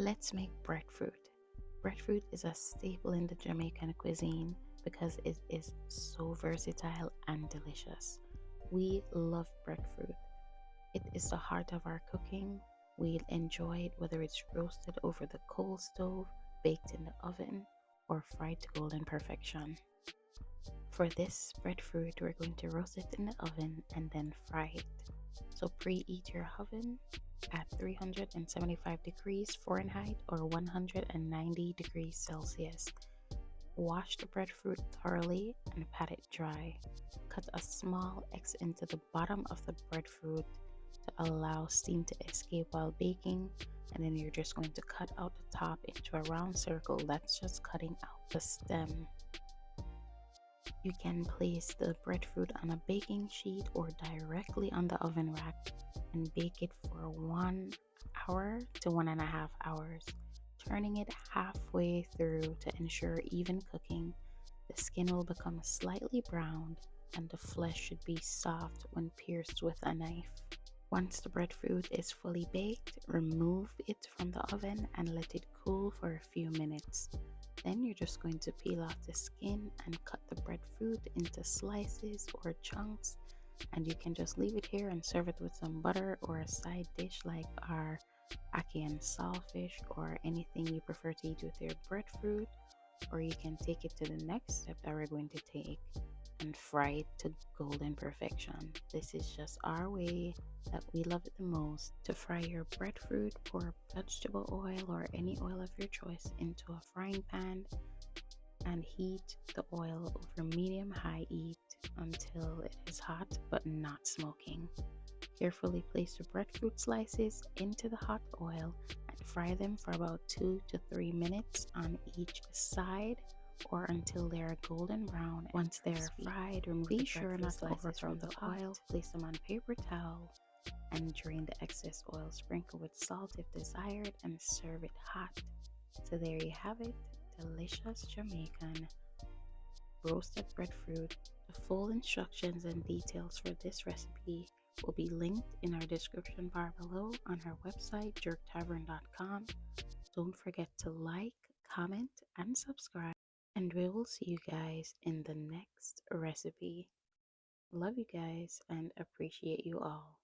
Let's make breadfruit. Breadfruit is a staple in the Jamaican cuisine because it is so versatile and delicious. We love breadfruit. It is the heart of our cooking. We enjoy it whether it's roasted over the coal stove, baked in the oven, or fried to golden perfection. For this breadfruit, we're going to roast it in the oven and then fry it. So preheat your oven at 375 degrees Fahrenheit or 190 degrees Celsius. Wash the breadfruit thoroughly and pat it dry. Cut a small X into the bottom of the breadfruit to allow steam to escape while baking, and then you're just going to cut out the top into a round circle. That's just cutting out the stem. You can place the breadfruit on a baking sheet or directly on the oven rack and bake it for 1 hour to 1.5 hours, turning it halfway through to ensure even cooking. The skin will become slightly browned and the flesh should be soft when pierced with a knife. Once the breadfruit is fully baked, remove it from the oven and let it cool for a few minutes. Then you're just going to peel off the skin and cut the breadfruit into slices or chunks, and you can just leave it here and serve it with some butter or a side dish like our ackee and saltfish or anything you prefer to eat with your breadfruit. Or you can take it to the next step that we're going to take and fry it to golden perfection. This is just our way that we love it the most. To fry your breadfruit, pour vegetable oil or any oil of your choice into a frying pan and heat the oil over medium-high heat until it is hot but not smoking. Carefully place the breadfruit slices into the hot oil and fry them for about 2 to 3 minutes on each side or until they are golden brown. Once they are fried, remove the breadfruit slices from the oil, place them on paper towel, and drain the excess oil. Sprinkle with salt if desired and serve it hot. So there you have it, delicious Jamaican roasted breadfruit. The full instructions and details for this recipe will be linked in our description bar below on our website jerktavern.com. Don't forget to like, comment, and subscribe, and we will see you guys in the next recipe. Love you guys and appreciate you all.